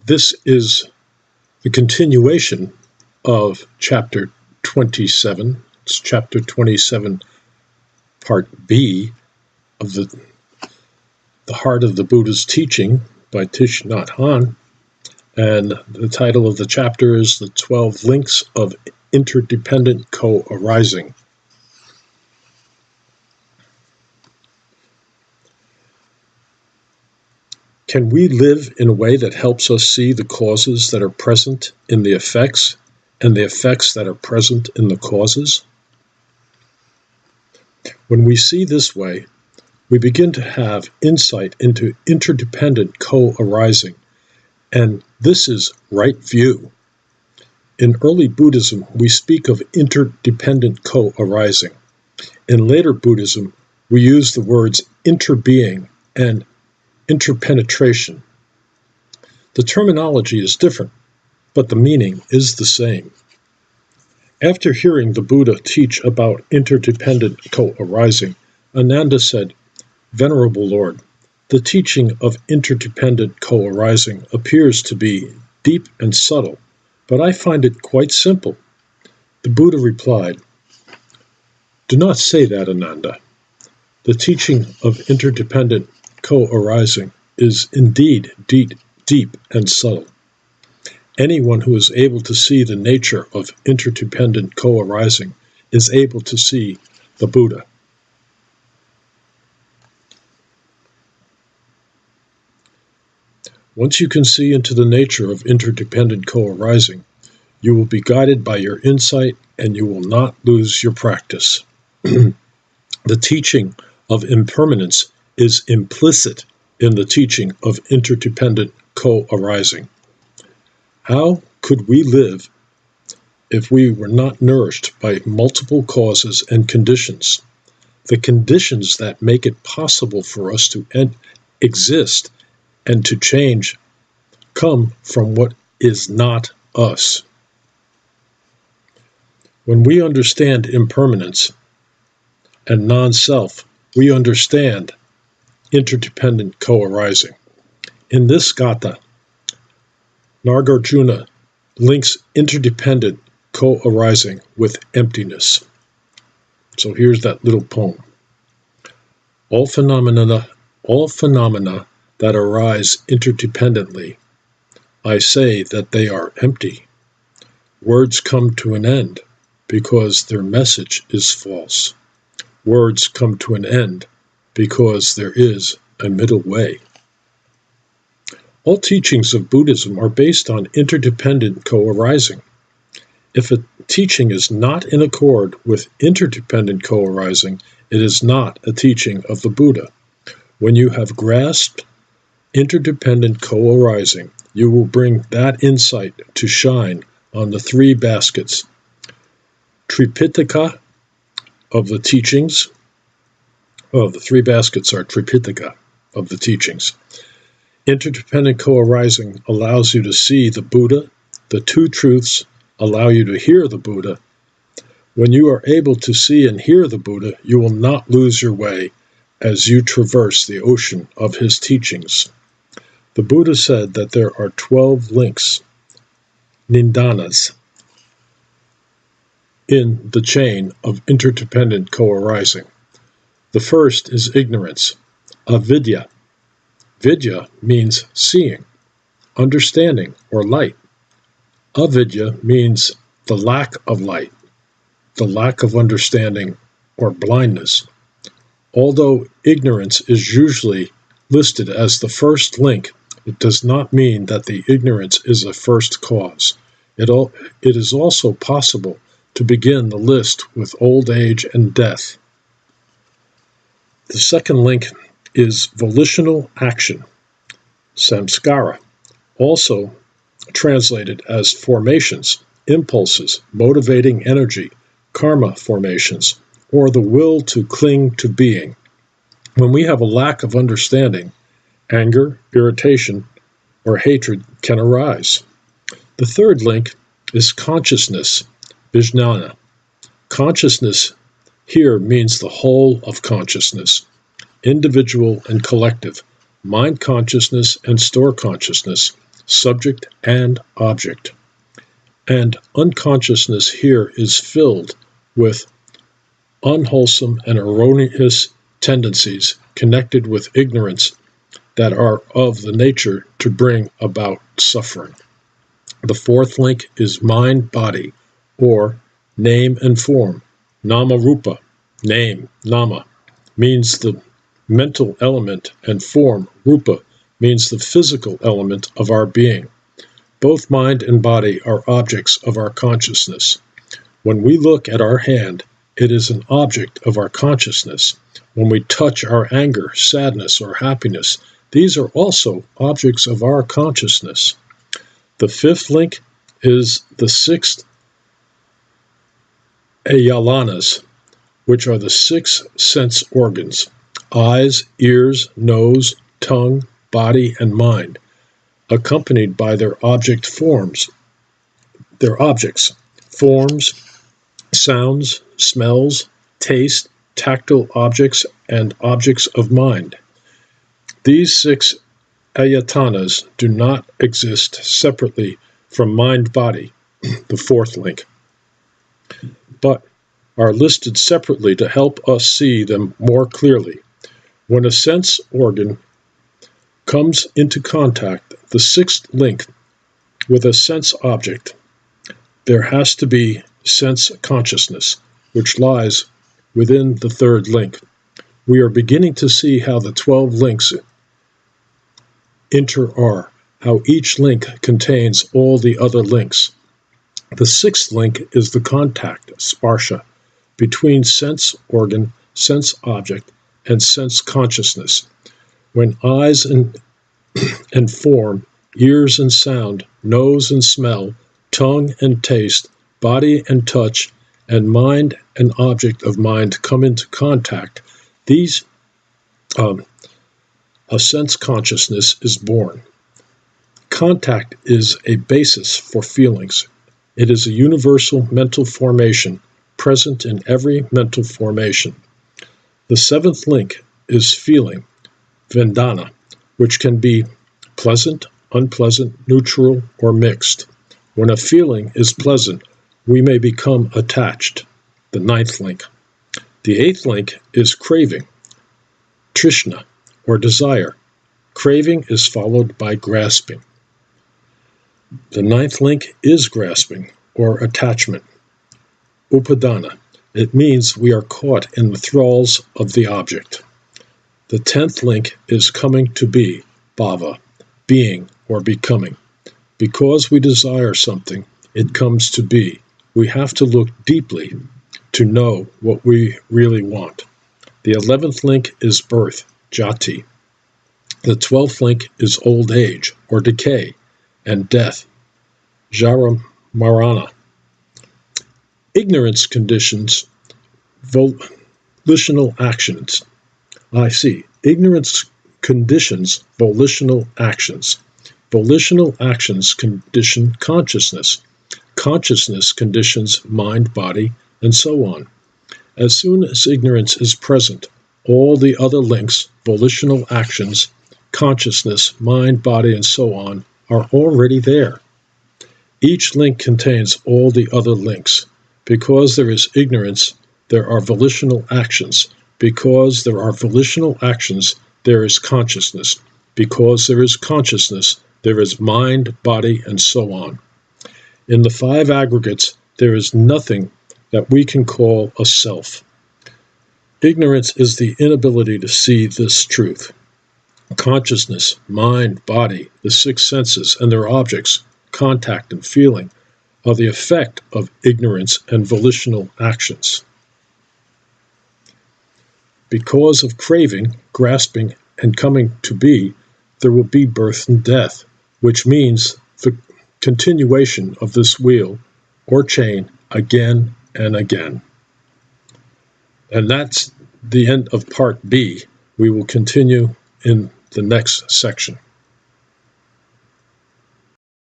This is the continuation of Chapter 27. It's Chapter 27, Part B of the Heart of the Buddha's Teaching by Thich Nhat Hanh. And the title of the chapter is The 12 Links of Interdependent Co-arising. Can we live in a way that helps us see the causes that are present in the effects and the effects that are present in the causes? When we see this way, we begin to have insight into interdependent co-arising, and this is right view. In early Buddhism, we speak of interdependent co-arising. In later Buddhism, we use the words interbeing and interpenetration. The terminology is different, but the meaning is the same. After hearing the Buddha teach about interdependent co-arising, Ananda said, "Venerable Lord, the teaching of interdependent co-arising appears to be deep and subtle, but I find it quite simple." The Buddha replied, "Do not say that, Ananda. The teaching of interdependent co-arising is indeed deep and subtle. Anyone who is able to see the nature of interdependent co-arising is able to see the Buddha." Once you can see into the nature of interdependent co-arising, you will be guided by your insight and you will not lose your practice. The teaching of impermanence is implicit in the teaching of interdependent co-arising. How could we live if we were not nourished by multiple causes and conditions? The conditions that make it possible for us to exist and to change come from what is not us. When we understand impermanence and non-self, we understand interdependent co-arising. In this gatha, Nagarjuna links interdependent co-arising with emptiness. So here's that little poem. All phenomena that arise interdependently, I say that they are empty. Words come to an end because their message is false. Words come to an end because there is a middle way. All teachings of Buddhism are based on interdependent co-arising. If a teaching is not in accord with interdependent co-arising, it is not a teaching of the Buddha. When you have grasped interdependent co-arising, you will bring that insight to shine on the three baskets. Tripitaka of the teachings. The three baskets are Tripitaka of the teachings. Interdependent co-arising allows you to see the Buddha. The two truths allow you to hear the Buddha. When you are able to see and hear the Buddha, you will not lose your way as you traverse the ocean of his teachings. The Buddha said that there are 12 links, nindanas, in the chain of interdependent co-arising. The first is ignorance, avidya. Vidya means seeing, understanding, or light. Avidya means the lack of light, the lack of understanding, or blindness. Although ignorance is usually listed as the first link, it does not mean that the ignorance is a first cause. It is also possible to begin the list with old age and death. The second link is volitional action, samskara, also translated as formations, impulses, motivating energy, karma formations, or the will to cling to being. When we have a lack of understanding, anger, irritation, or hatred can arise. The third link is consciousness, vijnana. Consciousness here means the whole of consciousness, individual and collective, mind consciousness and store consciousness, subject and object. And unconsciousness here is filled with unwholesome and erroneous tendencies connected with ignorance that are of the nature to bring about suffering. The fourth link is mind-body, or name and form. Nama-rupa, name, nama, means the mental element, and form, rupa, means the physical element of our being. Both mind and body are objects of our consciousness. When we look at our hand, it is an object of our consciousness. When we touch our anger, sadness, or happiness, these are also objects of our consciousness. The fifth link is the sixth ayalanas, which are the six sense organs: eyes, ears, nose, tongue, body, and mind, accompanied by their objects, forms, sounds, smells, taste, tactile objects, and objects of mind. These six ayatanas do not exist separately from mind-body, the fourth link, but are listed separately to help us see them more clearly. When a sense organ comes into contact, the sixth link, with a sense object, there has to be sense consciousness, which lies within the third link. We are beginning to see how the 12 links are, how each link contains all the other links. The sixth link is the contact, sparsha, between sense organ, sense object, and sense consciousness. When eyes and form, ears and sound, nose and smell, tongue and taste, body and touch, and mind and object of mind come into contact, these a sense consciousness is born. Contact is a basis for feelings. It is a universal mental formation present in every mental formation. The seventh link is feeling, vedana, which can be pleasant, unpleasant, neutral, or mixed. When a feeling is pleasant, we may become attached, the ninth link. The eighth link is craving, trishna, or desire. Craving is followed by grasping. The ninth link is grasping, or attachment, upadana. It means we are caught in the thralls of the object. The 10th link is coming to be, bhava, being or becoming. Because we desire something, it comes to be. We have to look deeply to know what we really want. The 11th link is birth, jati. The 12th link is old age or decay and death, jara marana. Ignorance conditions volitional actions. Ignorance conditions volitional actions. Volitional actions condition consciousness. Consciousness conditions mind, body, and so on. As soon as ignorance is present, all the other links, volitional actions, consciousness, mind, body, and so on, are already there. Each link contains all the other links. Because there is ignorance, there are volitional actions. Because there are volitional actions, there is consciousness. Because there is consciousness, there is mind, body, and so on. In the five aggregates, there is nothing that we can call a self. Ignorance is the inability to see this truth. Consciousness, mind, body, the six senses and their objects, contact and feeling, are the effect of ignorance and volitional actions. Because of craving, grasping, and coming to be, there will be birth and death, which means the continuation of this wheel or chain again and again. And that's the end of part B. We will continue in the next section.